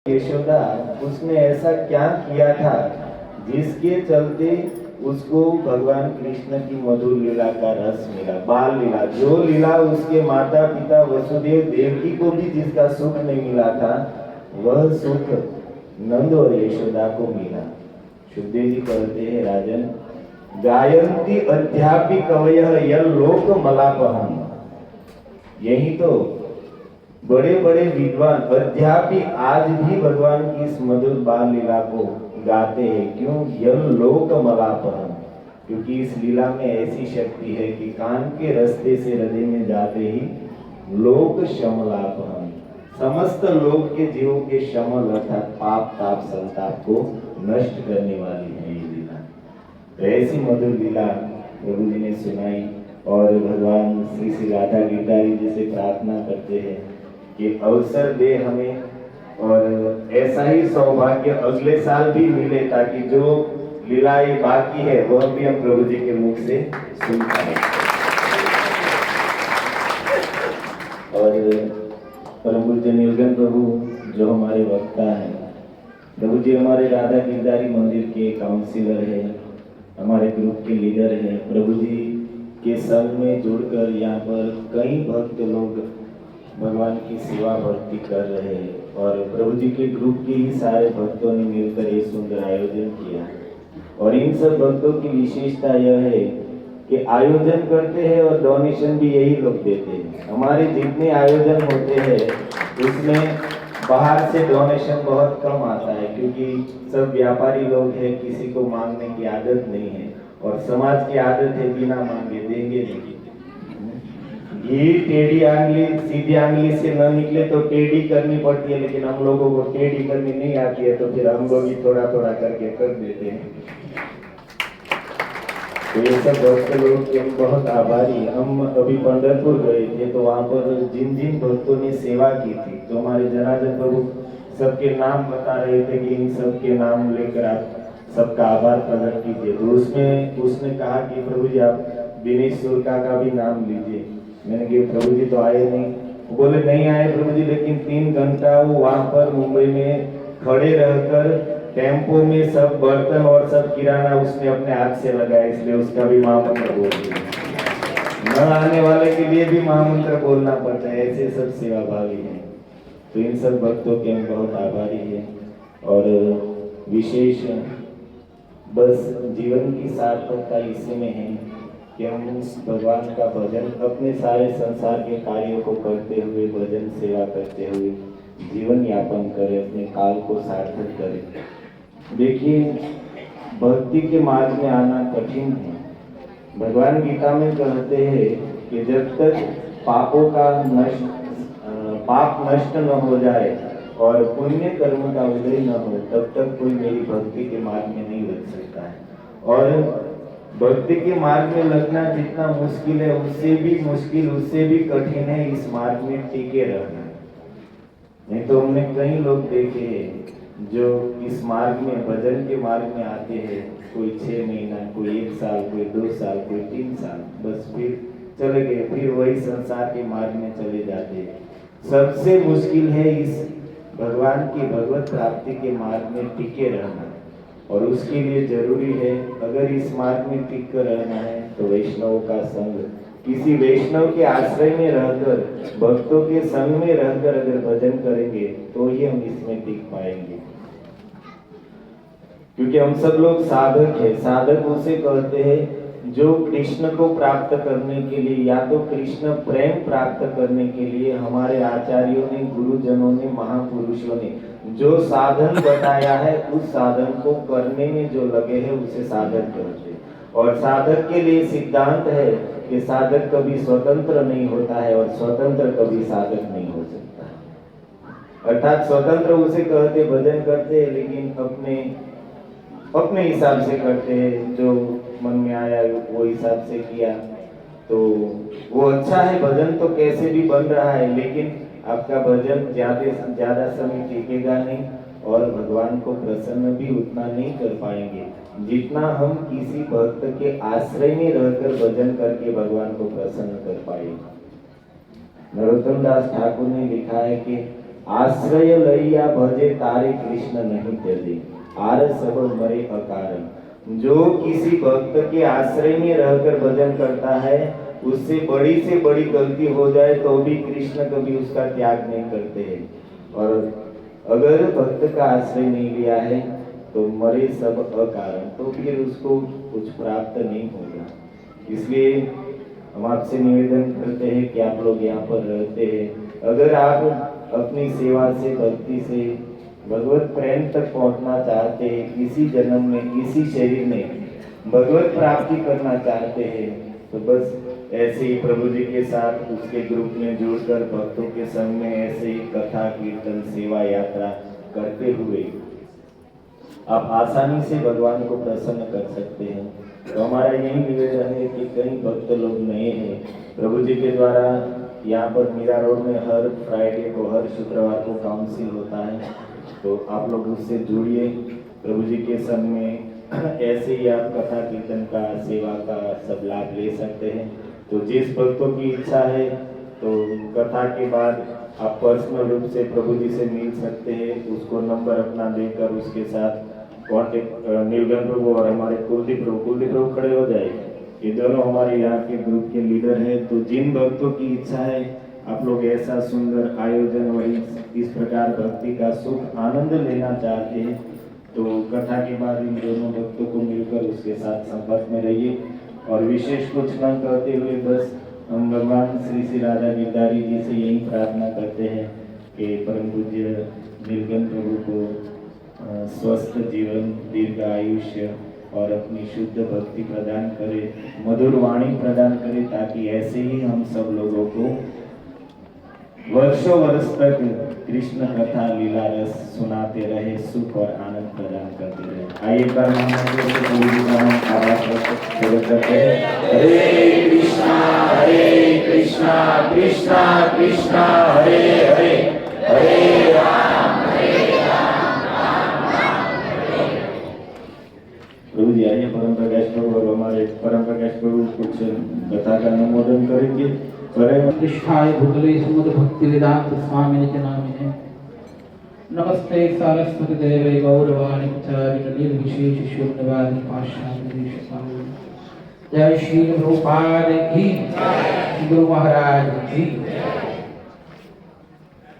यशोदा उसने ऐसा क्या किया था जिसके चलते उसको भगवान कृष्ण की मधुर लीला का रस मिला, बाल लीला, जो लीला उसके माता पिता वसुदेव देवकी को भी जिसका सुख नहीं मिला था, वह सुख नंद और यशोदा को मिला। सुखदेव जी कहते हैं, राजन गायंती अध्यापी कवयः यल लोक मलापहम। यही तो बड़े बड़े विद्वान अध्यापी आज भी भगवान की इस मधुर बाल लीला को गाते हैं। क्यों? यह लोक मलापहम, क्योंकि इस लीला में ऐसी शक्ति है कि कान के रास्ते से हृदय में जाते ही लोक शमलापहम, समस्त लोक के जीवों के शमल अर्थात पाप ताप संताप को नष्ट करने वाली है ये लीला। तो ऐसी मधुर लीला प्रभु जी ने सुनाई और भगवान श्री श्री राधा गिरधारी जी से प्रार्थना करते हैं कि अवसर दे हमें और ऐसा ही सौभाग्य अगले साल भी मिले, ताकि जो लीलाएं बाकी है वह भी हम प्रभु जी के मुख से सुन पाए। और परम पूज्य नीलकंठ प्रभु जो हमारे वक्ता हैं, प्रभु जी हमारे राधा गिरधारी मंदिर के काउंसिलर है, हमारे ग्रुप के लीडर हैं। प्रभु जी के संग में जुड़कर यहाँ पर कई भक्त लोग भगवान की सेवा भक्ति कर रहे हैं और प्रभु जी के ग्रुप के ही सारे भक्तों ने मिलकर ये सुंदर आयोजन किया। और इन सब भक्तों की विशेषता यह है कि आयोजन करते हैं और डोनेशन भी यही लोग देते हैं। हमारे जितने आयोजन होते हैं उसमें बाहर से डोनेशन बहुत कम आता है, क्योंकि सब व्यापारी लोग हैं, किसी को मांगने की आदत नहीं है और समाज की आदत है बिना मांगे देंगे नहीं। ये टेढ़ी आंगली सीधी आंगली से न निकले तो टेढ़ी करनी पड़ती है, लेकिन हम लोगों को टेढ़ी करनी नहीं आती है, तो फिर हम लोग ही थोड़ा थोड़ा करके कर देते हैं। तो ये सब भक्त लोग के हम बहुत आभारी। हम अभी पंढरपुर गए थे तो वहाँ पर जिन जिन भक्तों ने सेवा की थी, तो हमारे जनार्दन प्रभु सबके नाम बता रहे थे कि इन सब के नाम लेकर आप सबका आभार प्रकट कीजिए। तो उसमें उसने कहा कि प्रभु जी आप दिनेश सुरका का भी नाम लीजिए। मैंने कहा प्रभु जी तो आए नहीं। वो बोले नहीं आए प्रभु जी, लेकिन 3 घंटा वो वहाँ पर मुंबई में खड़े रहकर टेम्पो में सब बर्तन और सब किराना उसने अपने हाथ से लगाया, इसलिए उसका भी महामंत्र बोल दिया। न आने वाले के लिए भी महामंत्र बोलना पड़ता है, ऐसे सब सेवा भावी हैं। तो इन सब भक्तों के हम बहुत आभारी हैं। और विशेष बस जीवन की सार्थकता इसी में है कि हम भगवान का भजन अपने सारे संसार के कार्यों को करते हुए, भजन सेवा करते हुए जीवन यापन करें, अपने काल को सार्थक करें। देखिए भक्ति के मार्ग में आना कठिन है। भगवान गीता में कहते हैं कि जब तक पाप नष्ट न हो जाए और पुण्य कर्म का उदय न हो, तब तक कोई मेरी भक्ति के मार्ग में नहीं लग सकता है। और भक्ति के मार्ग में लगना जितना मुश्किल है, उससे भी मुश्किल, उससे भी कठिन है इस मार्ग में टिके रहना। नहीं तो हमने कई लोग देखे हैं जो इस मार्ग में, भजन के मार्ग में आते हैं, कोई 6 महीना, कोई 1 साल, कोई 2 साल, कोई 3 साल, बस फिर चले गए, फिर वही संसार के मार्ग में चले जाते हैं। सबसे मुश्किल है इस भगवान की भगवत प्राप्ति के मार्ग में टिके रहना। और उसके लिए जरूरी है, अगर इस मार्ग में टिक कर रहना है तो वैष्णव का संग, किसी वैष्णव के आश्रय में रहकर, भक्तों के संग में रहकर अगर भजन करेंगे तो ही हम इसमें टिक पाएंगे। क्योंकि हम सब लोग साधक हैं। साधक उसे कहते हैं जो कृष्ण को प्राप्त करने के लिए, या तो कृष्ण प्रेम प्राप्त करने के लिए हमारे आचार्यों ने, गुरुजनों ने, महापुरुषों ने जो साधन बताया है, उस साधन को करने में जो लगे हैं उसे साधक कहते हैं। और साधक के लिए सिद्धांत है कि साधक कभी स्वतंत्र नहीं होता है और स्वतंत्र कभी साधक नहीं हो सकता। अर्थात स्वतंत्र उसे कहते, भजन करते हैं लेकिन अपने हिसाब से करते हैं, जो मन में आया वो हिसाब से किया तो वो अच्छा है। भजन तो कैसे भी बन रहा है, लेकिन आपका भजन ज्यादा समय टिकेगा नहीं और भगवान को प्रसन्न भी उतना नहीं कर पाएंगे जितना हम किसी भक्त के आश्रय में रहकर भजन करके भगवान को प्रसन्न कर पाएंगे। नरोत्तम दास ठाकुर ने लिखा है कि आश्रय लैया भजे तारे कृष्ण नहीं त्यजे, आर सब मरे अकारण। जो किसी भक्त के आश्रय में रहकर भजन करता है, उससे बड़ी से बड़ी गलती हो जाए तो भी कृष्ण कभी उसका त्याग नहीं करते हैं। और अगर भक्त का आश्रय नहीं लिया है तो मरे सब अकारण, तो फिर उसको कुछ प्राप्त नहीं होगा। इसलिए हम आपसे निवेदन करते हैं कि आप लोग यहाँ पर रहते हैं, अगर आप अपनी सेवा से भक्ति से भगवत प्रेम तक पहुँचना चाहते हैं, इसी जन्म में इसी शरीर में भगवत प्राप्ति करना चाहते हैं, तो बस ऐसे ही प्रभु जी के साथ उसके ग्रुप में जुड़कर भक्तों के संग में ऐसे ही कथा कीर्तन सेवा यात्रा करते हुए आप आसानी से भगवान को प्रसन्न कर सकते हैं। तो हमारा यही निवेदन है कि कई भक्त लोग नए हैं, प्रभु जी के द्वारा यहाँ पर मीरा रोड में हर फ्राइडे को, हर शुक्रवार को काउंसिल होता है, तो आप लोग उससे जुड़िए, प्रभु जी के संग में ऐसे ही आप कथा कीर्तन का सेवा का सब लाभ ले सकते हैं। तो जिस भक्तों की इच्छा है तो कथा के बाद आप पर्सनल रूप से प्रभु जी से मिल सकते हैं, उसको नंबर अपना देकर उसके साथ कॉन्टेक्ट, नीलगन प्रभु और हमारे कुलदीप प्रभु खड़े हो जाए, ये दोनों हमारे यहाँ के ग्रुप के लीडर हैं। तो जिन भक्तों की इच्छा है आप लोग ऐसा सुंदर आयोजन वही इस प्रकार भक्ति का सुख आनंद लेना चाहते हैं, तो कथा के बाद इन दोनों भक्तों को मिलकर उसके साथ संपर्क में रहिए। और विशेष कुछ न कहते हुए बस हम भगवान श्री श्री राधा गिरधारी जी से यही प्रार्थना करते हैं कि परम पूज्य नीलकंठ प्रभु को स्वस्थ जीवन, दीर्घ आयुष्य और अपनी शुद्ध भक्ति प्रदान करे, मधुर वाणी प्रदान करे, ताकि ऐसे ही हम सब लोगों को वर्षों वर्ष तक कृष्ण कथा लीला रस सुनाते रहे, सुख और आनंद प्रदान करते रहे। आइए एक बार हरे कृष्णा कृष्णा कृष्णा हरे हरे, हरे राम प्रभु जी। आइए परम प्रकाश प्रभु और हमारे परम प्रकाश प्रभु कुछ कथा का अनुमोदन करेंगे। प्रतिष्ठाय भूतले सुमद भक्ति वेदांत स्वामी के नामिने। नमस्ते सारस्वती देवे गौरवाणी प्रचारिण निर्विशेष शून्यवादी पाशांकुश स्वामी। जय श्री प्रभुपाद की, गुरु महाराज की।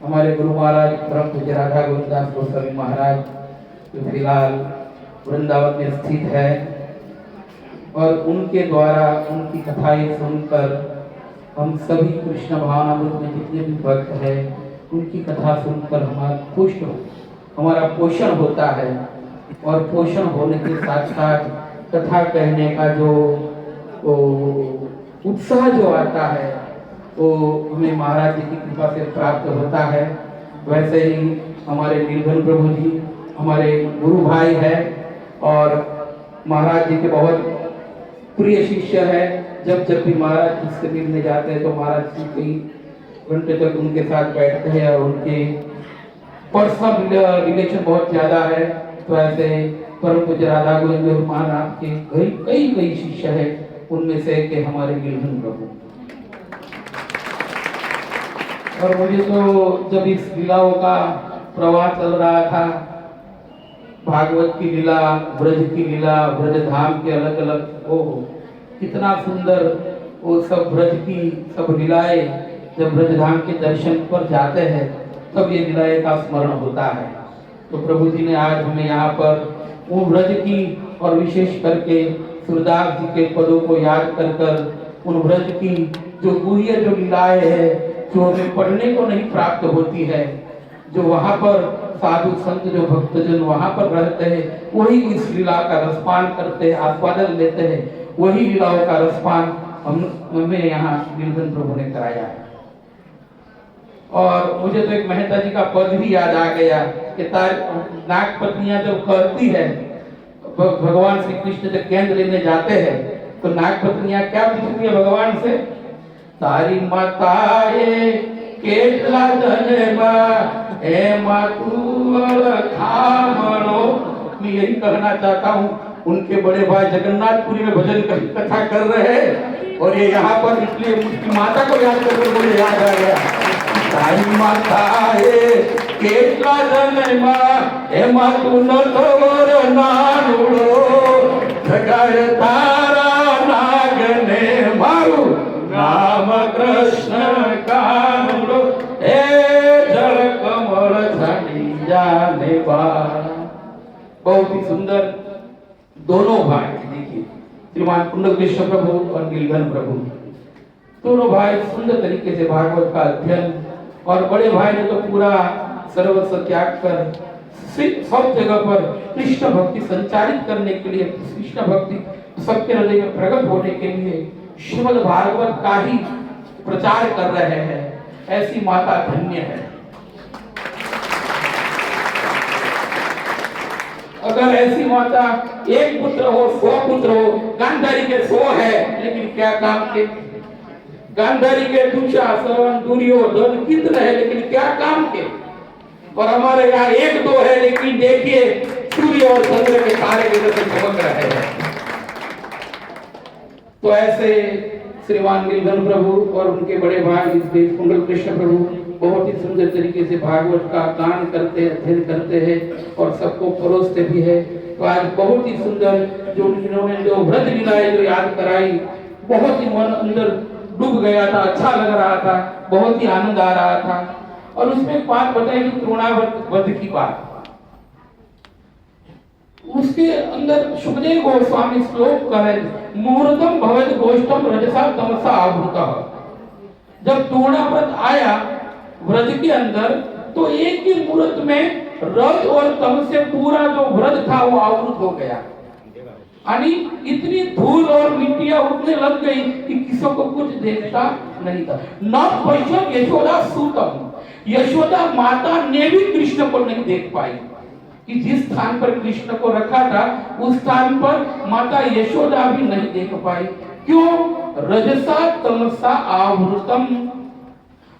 हमारे गुरु महाराज परम पूज्य राधा गोविंदास गोस्वामी महाराज जो फिलहाल वृंदावन में स्थित है, और उनके द्वारा उनकी कथाएं सुनकर हम सभी कृष्ण भावनामृत में जितने भी भक्त हैं उनकी कथा सुनकर हमारा पोषण होता है। और पोषण होने के साथ साथ कथा कहने का जो उत्साह जो आता है वो हमें महाराज जी की कृपा से प्राप्त होता है। वैसे ही हमारे नीलकंठ प्रभु जी हमारे गुरु भाई है और महाराज जी के बहुत प्रिय शिष्य है। जब भी महाराज जी से मिलने जाते हैं तो महाराज जी कई घंटे तक उनके साथ बैठते हैं और उनके पर्सनल रिलेशन बहुत ज्यादा है। तो ऐसे परम पूज्य राधा गोविंद महाराज के कई शिष्य है, उनमें से के हमारे नीलकंठ प्रभु। और मुझे तो जब इस लीलाओं का प्रवाह चल रहा था, भागवत की लीला, ब्रज की लीला, ब्रज धाम के अलग अलग, ओहो कितना सुंदर वो सब ब्रज की सब लीलाएं, जब ब्रज धाम के दर्शन पर जाते हैं तब ये लीलाएं का स्मरण होता है। तो प्रभु जी ने आज हमें यहाँ पर वो ब्रज की और विशेष करके सूरदास जी के पदों को याद कर उन ब्रज की जो गुह्य जो लीलाएं है, जो हमें पढ़ने को नहीं प्राप्त होती है, जो वहाँ पर साधु संत जो भक्तजन वहाँ पर रहते हैं वही इस लीला का रसपान करते हैं, आस्वादन लेते हैं, वही लीलाओं का रसपान हमें यहाँ नीलकंठ प्रभु ने कराया है। और मुझे तो एक मेहता जी का पद भी याद आ गया कि नाग पत्नियां जब कहती है, भगवान श्री कृष्ण जब गेंद लेने जाते हैं तो नाग पत्नियां क्या पूछती है भगवान से, तारी माताए केतला धनमा ए मातुअल खामणो। मैं यही कहना चाहता हूँ, उनके बड़े भाई जगन्नाथपुरी में भजन कथा कर रहे हैं और ये यहाँ पर, इसलिए उसकी माता को याद करके मुझे याद आ गया। તારી માતા એ કેટલા જન્મમાં એમાં તું નતો નાનુડો જગાય તારા નાગને મારું નામ કૃષ્ણ કાનુડો એ જળ કમળ છાડી જાને બાર। बहुत ही सुंदर दोनों भाई देखिए श्रीमान कुंडल कृष्ण प्रभु और नीलघन प्रभु दोनों भाई सुंदर तरीके से भागवत का अध्ययन और बड़े भाई ने तो पूरा सर्वस्व त्याग कर सब जगह पर कृष्ण भक्ति संचारित करने के लिए कृष्ण भक्ति सबके हृदय में प्रकट होने के लिए श्रीमद् भागवत का ही प्रचार कर रहे हैं। ऐसी माता धन्य है। अगर ऐसी माता एक पुत्र हो 100 पुत्र हो, गांधारी के 100 है लेकिन क्या काम के, गांधारी के दुशासन दुर्योधन कितने है लेकिन क्या काम के, और हमारे यहाँ 1-2 है लेकिन देखिए सूर्य और चंद्र के तारे की तरह चमक रहे हैं। तो ऐसे श्रीमान नीलघन प्रभु और उनके बड़े भाई कुंडल कृष्ण प्रभु बहुत ही सुंदर तरीके से भागवत का गान करते हैं, अध्ययन करते हैं और सबको परोसते भी है। तो आज बहुत ही सुंदर जो इन्होंने जो व्रत लीलाएं जो याद कराई, बहुत ही मन अंदर डूब गया था, अच्छा लग रहा था, बहुत ही आनंद आ रहा था। और उसमें एक बात बताई कि द्रोणावध की बात, उसके अंदर सुखदेव गोस्वामी श्लोक कहे मुहूर्तम भवत गोष्ठम रजसा तमसा आवृतः। जब द्रोणाव्रत आया व्रत के अंदर तो एक ही मुहूर्त में रज और तम से पूरा जो व्रत था वो आवृत हो गया, यानी इतनी धूल और मिट्टियां उड़ने लग गई कि किसी को कुछ देखता नहीं था। न पश्चिम यशोदा सूतम, यशोदा माता ने भी कृष्ण को नहीं देख पाई कि जिस स्थान पर कृष्ण को रखा था उस स्थान पर माता यशोदा भी नहीं देख पाई। क्यों? रजसा तमसा आवृतम,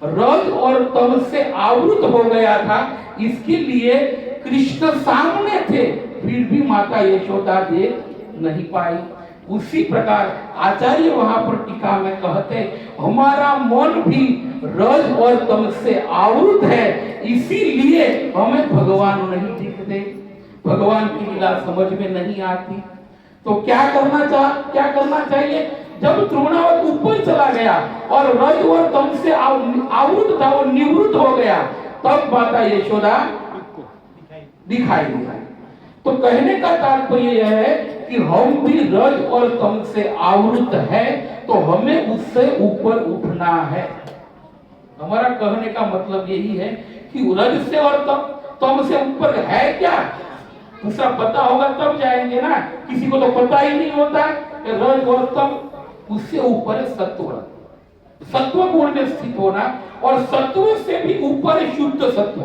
रज और तम से आवृत हो गया था, इसके लिए कृष्ण सामने थे फिर भी माता यशोदा देख नहीं पाई। उसी प्रकार आचार्य वहां पर टीका में कहते हमारा मन भी रज और तम से आवृत है, इसीलिए हमें भगवान नहीं दिखते, भगवान की लीला समझ में नहीं आती। तो क्या करना चाहिए? जब द्रोणावत ऊपर चला गया और रज और तम से आवृत था वो निवृत्त हो गया, तब माता यशोदा दिखाई दिया। तो कहने का तात्पर्य यह है कि हम भी रज और तम से आवृत है, तो हमें उससे ऊपर उठना है। हमारा कहने का मतलब यही है कि रज से और तम से ऊपर है क्या, दूसरा पता होगा तब जाएंगे ना, किसी को तो पता ही नहीं होता है कि रज और तम, उससे ऊपर है सत्व, सत्व गुण में स्थित होना, और सत्व से भी ऊपर है शुद्ध सत्व,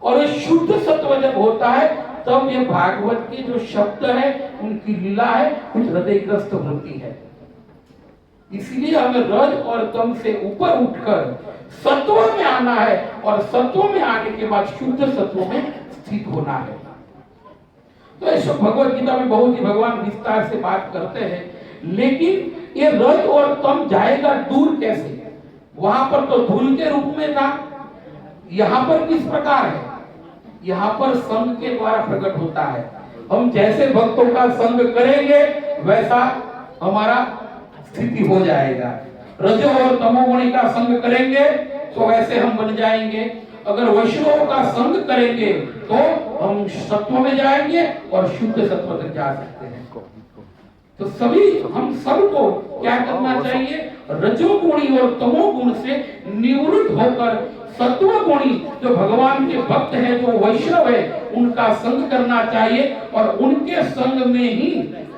और शुद्ध सत्व जब होता है तब ये भागवत के जो शब्द है उनकी लीला है कुछ हृदयग्रस्त होती है। इसलिए हमें रज और तम से ऊपर उठकर सत्व में आना है, और सत्व में आने के बाद शुद्ध सत्व में स्थित होना है। तो ऐसे भगवत गीता में बहुत ही भगवान विस्तार से बात करते हैं, लेकिन ये रज और तम जाएगा दूर कैसे? वहां पर तो धूल के रूप में था, यहाँ पर किस प्रकार है? यहाँ पर संग के द्वारा प्रकट होता है। हम जैसे भक्तों का संग करेंगे वैसा हमारा स्थिति हो जाएगा। रजो और तमोगुणी का संग करेंगे तो वैसे हम बन जाएंगे। अगर वैष्णव का संग करेंगे तो हम सत्व में जाएंगे और शुद्ध सत्व तक जा सकते हैं। तो सभी हम सबको क्या करना चाहिए? रजोगुणी और तमोगुण से निवृत्त होकर सत्वगुणी जो भगवान के भक्त हैं, जो वैष्णव है, उनका संग करना चाहिए, और उनके संग में ही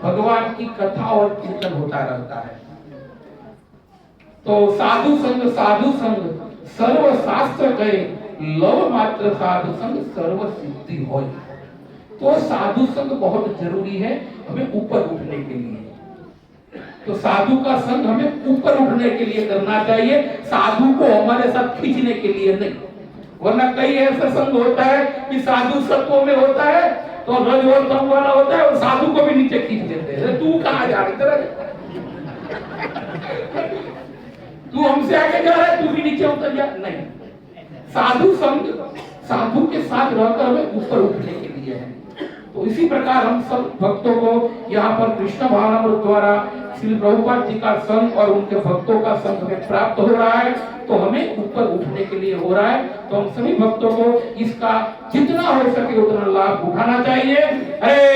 भगवान की कथा और कीर्तन होता रहता है। तो साधु संग सर्व शास्त्र कहे, लव मात्र साधु संग सर्व सिद्धि होय। तो साधु संग बहुत जरूरी है हमें ऊपर उठने के लिए। तो साधु का संग हमें ऊपर उठने के लिए करना चाहिए, साधु को हमारे साथ खींचने के लिए नहीं। वरना कई ऐसा संग होता है कि साधु सत्व में होता है तो रज और तम वाला होता है, और साधु को भी नीचे खींच लेते हैं। तू कहाँ जा रही? तू हमसे आगे जा रहा है, तू भी नीचे उतर जा। नहीं, साधु संग साधु के साथ रहकर हमें ऊपर उठने के लिए है। तो इसी प्रकार हम सब भक्तों को यहाँ पर कृष्ण भावनामृत द्वारा श्री प्रभुपाद जी का संग और उनके भक्तों का संग हमें प्राप्त हो रहा है, तो हमें ऊपर उठने के लिए हो रहा है। तो हम सभी भक्तों को इसका जितना हो सके उतना लाभ उठाना चाहिए। हरे